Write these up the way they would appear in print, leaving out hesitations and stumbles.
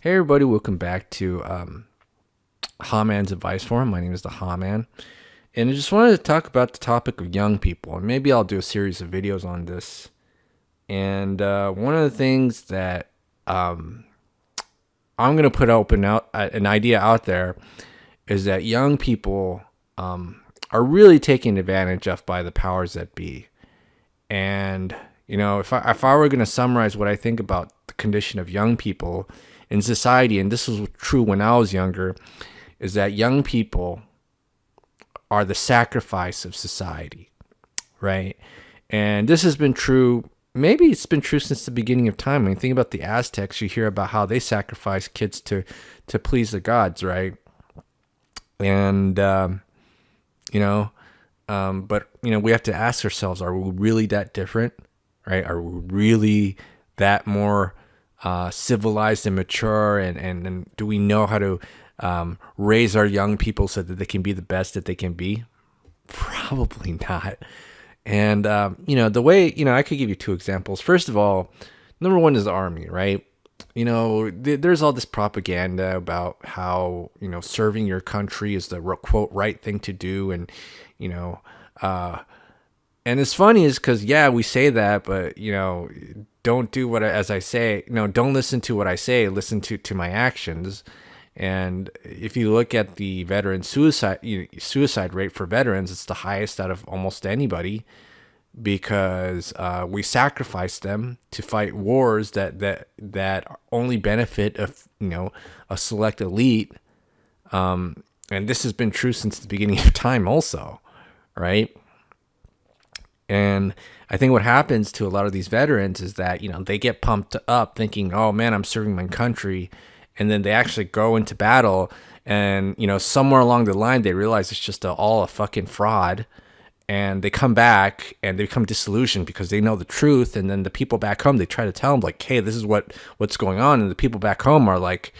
Hey everybody, welcome back to Haman's Advice Forum. My name is the Haman, and I just wanted to talk about the topic of young people, and maybe I'll do a series of videos on this. And one of the things that I'm going to put open out an idea out there is that young people are really taken advantage of by the powers that be. And if I were going to summarize what I think about the condition of young people in society, and this was true when I was younger, is that young people are the sacrifice of society, right? And this has been true. Maybe it's been true since the beginning of time. When you think about the Aztecs, you hear about how they sacrifice kids to please the gods, right? And we have to ask ourselves: are we really that different, right? Are we really that more civilized and mature, and do we know how to raise our young people so that they can be the best that they can be? Probably not. And the way, I could give you two examples. First of all, number one is the army, right? There's all this propaganda about how serving your country is the quote right thing to do, and and it's funny is because, yeah, we say that, but, don't do what, as I say, don't listen to what I say, listen to my actions. And if you look at the veteran suicide rate for veterans, it's the highest out of almost anybody, because we sacrifice them to fight wars that only benefit a select elite. And this has been true since the beginning of time also, right? And I think what happens to a lot of these veterans is that, they get pumped up thinking, oh man, I'm serving my country. And then they actually go into battle, and, somewhere along the line, they realize it's just all a fucking fraud. And they come back and they become disillusioned because they know the truth. And then the people back home, they try to tell them like, hey, this is what's going on. And the people back home are like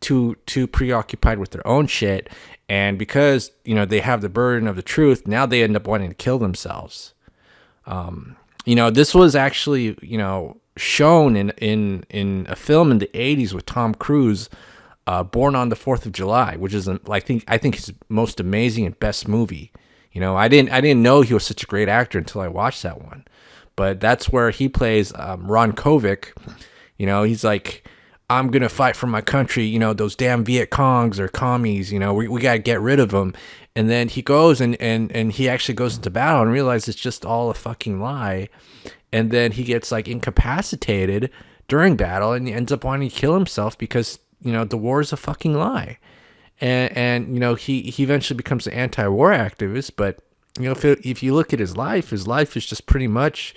too preoccupied with their own shit. And because, they have the burden of the truth, now they end up wanting to kill themselves. This was actually, shown in a film in the 80s with Tom Cruise, Born on the 4th of July, which is I think his most amazing and best movie. I didn't know he was such a great actor until I watched that one. But that's where he plays Ron Kovic. He's like, I'm going to fight for my country. Those damn Viet Congs or commies, we got to get rid of them. And then he goes and he actually goes into battle and realizes it's just all a fucking lie. And then he gets like incapacitated during battle, and he ends up wanting to kill himself because, the war is a fucking lie. And he eventually becomes an anti-war activist. But, if you look at his life is just pretty much,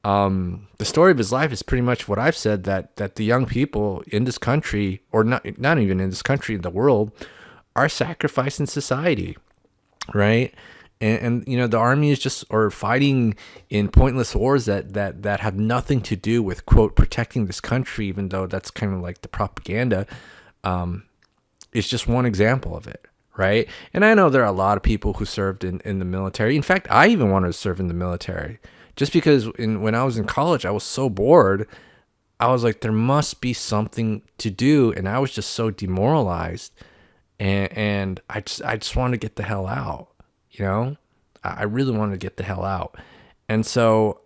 the story of his life is pretty much what I've said, that the young people in this country, or not even in this country, in the world, are sacrificing society, right? And the army is just, or fighting in pointless wars that have nothing to do with, quote, protecting this country, even though that's kind of like the propaganda. It's just one example of it, right? And I know there are a lot of people who served in the military. In fact, I even wanted to serve in the military, just because when I was in college, I was so bored. I was like, there must be something to do, and I was just so demoralized, and I just wanted to get the hell out. I really wanted to get the hell out. And so,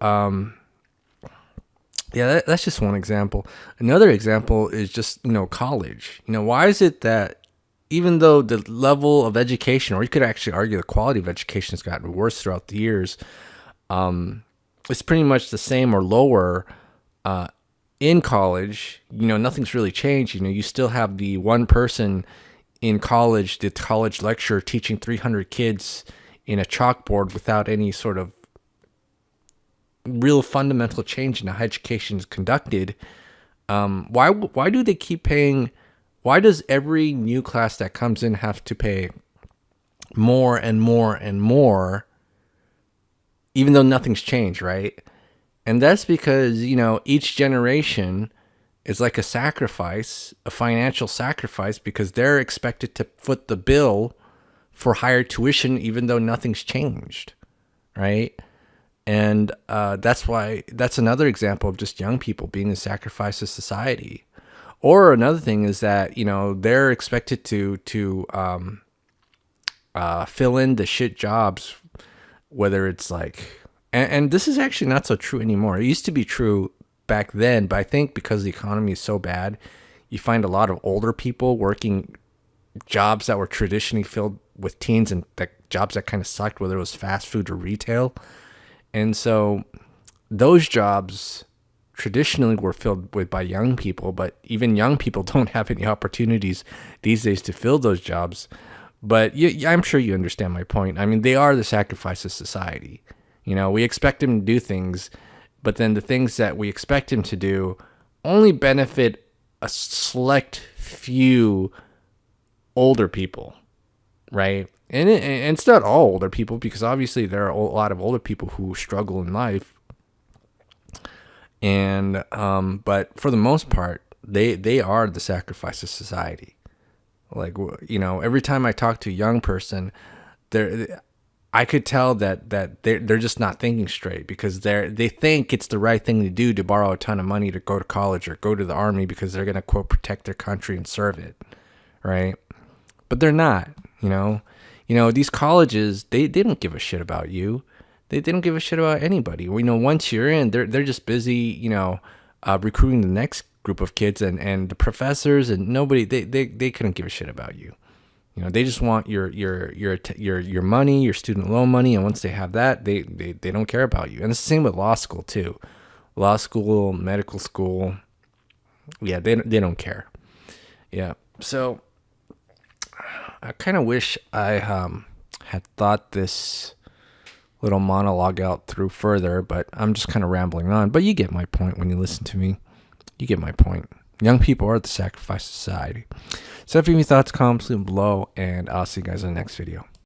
that's just one example. Another example is just, college. Why is it that even though the level of education, or you could actually argue the quality of education, has gotten worse throughout the years, it's pretty much the same or lower in college, nothing's really changed. You still have the one person in college, the college lecturer, teaching 300 kids in a chalkboard without any sort of real fundamental change in how education is conducted. Why do they keep paying? Why does every new class that comes in have to pay more and more and more, even though nothing's changed, right? And that's because, each generation is like a sacrifice, a financial sacrifice, because they're expected to foot the bill for higher tuition, even though nothing's changed, right? And that's another example of just young people being a sacrifice of society. Or another thing is that, they're expected to fill in the shit jobs, whether it's like, and this is actually not so true anymore. It used to be true back then, but I think because the economy is so bad, you find a lot of older people working jobs that were traditionally filled with teens, and that jobs that kind of sucked, whether it was fast food or retail. And so those jobs traditionally were filled with by young people, but even young people don't have any opportunities these days to fill those jobs. But I'm sure you understand my point. I mean, they are the sacrifice of society. We expect him to do things, but then the things that we expect him to do only benefit a select few older people, right? And it's not all older people, because obviously there are a lot of older people who struggle in life. And but for the most part, they are the sacrifice of society. Like, every time I talk to a young person, I could tell that they're just not thinking straight, because they think it's the right thing to do to borrow a ton of money to go to college or go to the army because they're gonna, quote, protect their country and serve it, right? But they're not. These colleges, they don't give a shit about you. They don't give a shit about anybody. Once you're in, they're just busy, recruiting the next group of kids, and the professors, and nobody, they couldn't give a shit about you. They just want your money, your student loan money, and once they have that, they don't care about you. And it's the same with law school too. Law school, medical school, yeah, they don't care. Yeah. So I kind of wish I had thought this little monologue out through further, but I'm just kind of rambling on. But you get my point when you listen to me. You get my point. Young people are the sacrifice of society. So if you have any thoughts, comments, leave them below, and I'll see you guys in the next video.